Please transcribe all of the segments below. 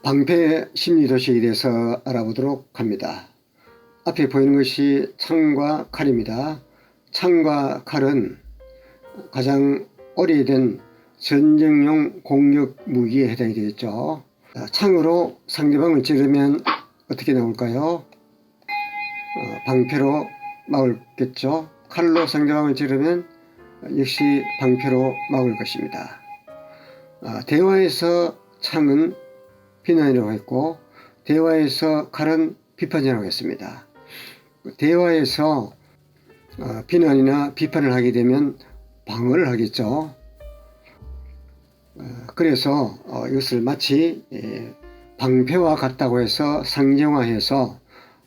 방패 심리도식에 대해서 알아보도록 합니다. 앞에 보이는 것이 창과 칼입니다. 창과 칼은 가장 오래된 전쟁용 공격 무기에 해당이 되겠죠. 창으로 상대방을 찌르면 어떻게 나올까요? 방패로 막을겠죠. 칼로 상대방을 찌르면 역시 방패로 막을 것입니다. 대화에서 창은 비난이라고 했고, 대화에서 칼은 비판이라고 했습니다. 대화에서 비난이나 비판을 하게 되면 방어를 하겠죠. 그래서 이것을 마치 방패와 같다고 해서 상정화해서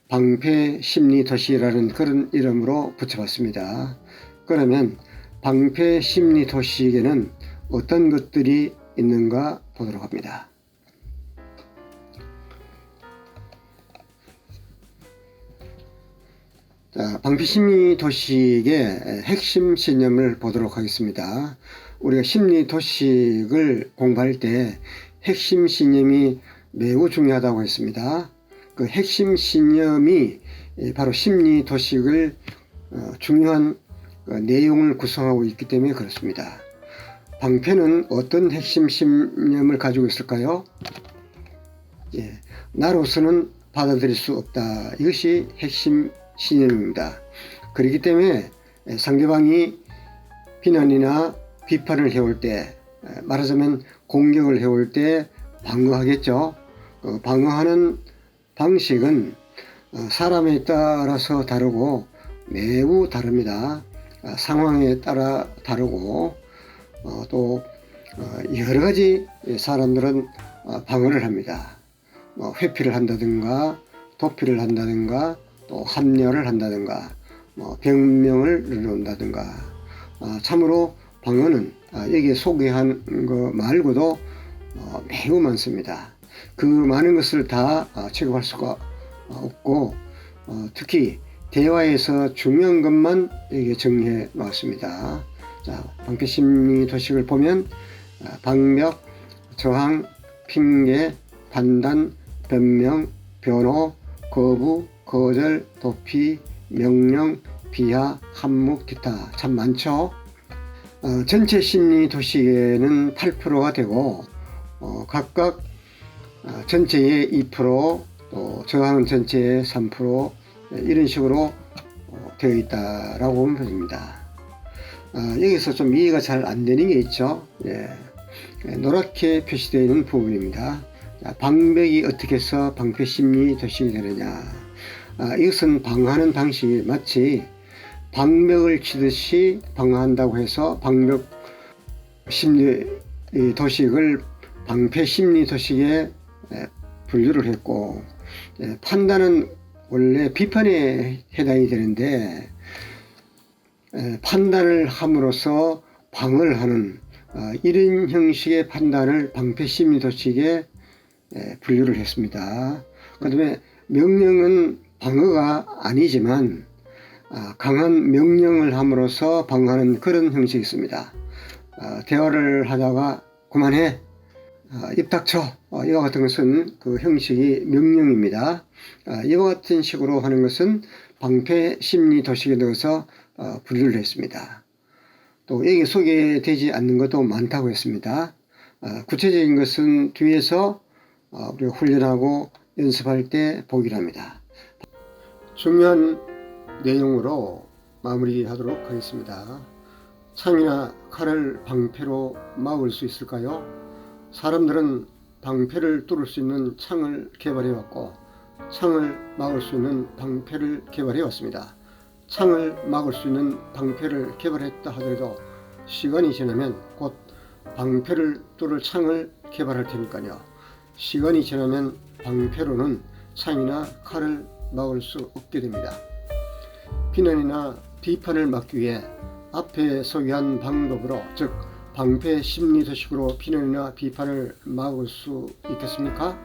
방패 심리 도시라는 그런 이름으로 붙여봤습니다. 그러면 방패 심리 도시에는 어떤 것들이 있는가 보도록 합니다. 방패 심리 도식의 핵심 신념을 보도록 하겠습니다. 우리가 심리 도식을 공부할 때 핵심 신념이 매우 중요하다고 했습니다. 그 핵심 신념이 바로 심리 도식을 중요한 내용을 구성하고 있기 때문에 그렇습니다. 방패는 어떤 핵심 신념을 가지고 있을까요? 나로서는 받아들일 수 없다. 이것이 핵심 신념입니다. 그렇기 때문에 상대방이 비난이나 비판을 해올 때, 말하자면 공격을 해올 때 방어하겠죠. 방어하는 방식은 사람에 따라서 다르고 매우 다릅니다. 상황에 따라 다르고 또 여러 가지 사람들은 방어를 합니다. 회피를 한다든가 도피를 한다든가 또 합려를 한다든가 병명을 넣는다든가 참으로 방어는 여기에 소개한 것 말고도 매우 많습니다. 그 많은 것을 다 취급할 수가 없고 특히 대화에서 중요한 것만 여기에 정리해 놓았습니다. 자, 방패 심리 도식을 보면 방벽, 저항, 핑계, 판단, 변명, 변호, 거부, 거절, 도피, 명령, 비하, 한몫, 기타 참 많죠. 전체 심리 도식에는 8%가 되고 각각 전체의 2%, 또 저항은 전체의 3% 이런 식으로 되어 있다라고 보면 됩니다. 여기서 좀 이해가 잘 안 되는 게 있죠. 노랗게 표시되어 있는 부분입니다. 방벽이 어떻게 해서 방패 심리 도식이 되느냐. 이것은 방어하는 방식이 마치 방벽을 치듯이 방어한다고 해서 방벽 심리 도식을 방패 심리 도식에 분류를 했고, 판단은 원래 비판에 해당이 되는데 판단을 함으로써 방어를 하는 이런 형식의 판단을 방패 심리 도식에 분류를 했습니다. 그 다음에 명령은 방어가 아니지만 강한 명령을 함으로써 방어하는 그런 형식이 있습니다. 대화를 하다가 그만해, 입 닥쳐, 이와 같은 것은 그 형식이 명령입니다. 이와 같은 식으로 하는 것은 방패 심리 도식에 넣어서 분류를 했습니다. 또 여기 소개되지 않는 것도 많다고 했습니다. 구체적인 것은 뒤에서 우리가 훈련하고 연습할 때 보기로 합니다. 중요한 내용으로 마무리하도록 하겠습니다. 창이나 칼을 방패로 막을 수 있을까요? 사람들은 방패를 뚫을 수 있는 창을 개발해 왔고 창을 막을 수 있는 방패를 개발해 왔습니다. 창을 막을 수 있는 방패를 개발했다 하더라도 시간이 지나면 곧 방패를 뚫을 창을 개발할 테니까요. 시간이 지나면 방패로는 창이나 칼을 막을 수 없게 됩니다. 비난이나 비판을 막기 위해 앞에 소개한 방법으로, 즉 방패 심리 도식으로 비난이나 비판을 막을 수 있겠습니까?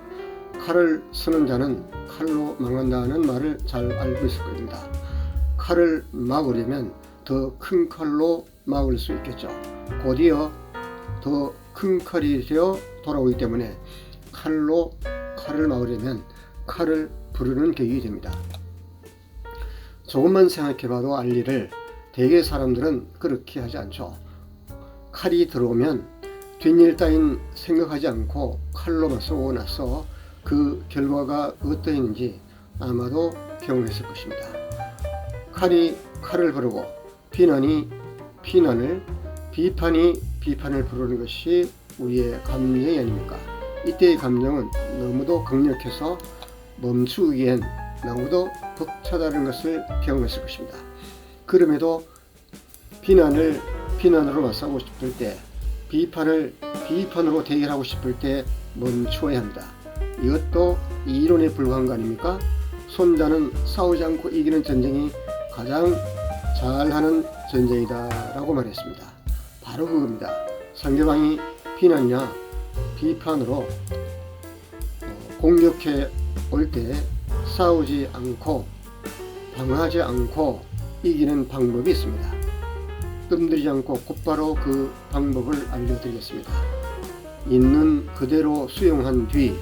칼을 쓰는 자는 칼로 막는다는 말을 잘 알고 있을 겁니다. 칼을 막으려면 더 큰 칼로 막을 수 있겠죠. 곧이어 더 큰 칼이 되어 돌아오기 때문에 칼로 칼을 막으려면 칼을 부르는 계기가 됩니다. 조금만 생각해봐도 알 일을 대개 사람들은 그렇게 하지 않죠. 칼이 들어오면 뒷일 따윈 생각하지 않고 칼로 맞서고 나서 그 결과가 어떠했는지 아마도 경험했을 것입니다. 칼이 칼을 부르고 비난이 비난을, 비판이 비판을 부르는 것이 우리의 감정이 아닙니까? 이때의 감정은 너무도 강력해서 멈추기엔 너무도 벅차다는 것을 경험했을 것입니다. 그럼에도 비난을 비난으로 맞서고 싶을 때, 비판을 비판으로 대결하고 싶을 때 멈추어야 합니다. 이것도 이론에 불과한 거 아닙니까? 손자는 싸우지 않고 이기는 전쟁이 가장 잘하는 전쟁이다 라고 말했습니다. 바로 그겁니다. 상대방이 비난이나 비판으로 공격해 올 때 싸우지 않고 방어하지 않고 이기는 방법이 있습니다. 뜸들이지 않고 곧바로 그 방법을 알려드리겠습니다. 있는 그대로 수용한 뒤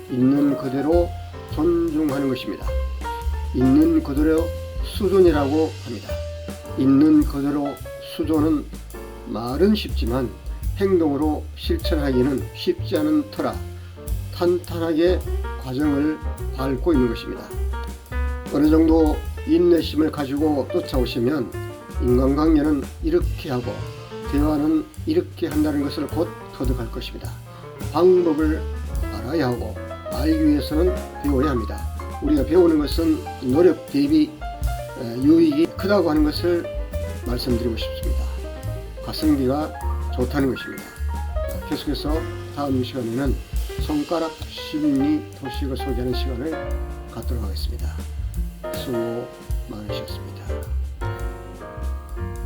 있는 그대로 존중하는 것입니다. 있는 그대로 수존이라고 합니다. 있는 그대로 수존은 말은 쉽지만 행동으로 실천하기는 쉽지 않은 터라 탄탄하게 과정을 밟고 있는 것입니다. 어느 정도 인내심을 가지고 쫓아오시면 인간관계는 이렇게 하고 대화는 이렇게 한다는 것을 곧 터득할 것입니다. 방법을 알아야 하고 알기 위해서는 배워야 합니다. 우리가 배우는 것은 노력 대비 유익이 크다고 하는 것을 말씀드리고 싶습니다. 가성비가 좋다는 것입니다. 계속해서 다음 시간에는 손가락 심리 도식을 소개하는 시간을 갖도록 하겠습니다. 수고 많으셨습니다.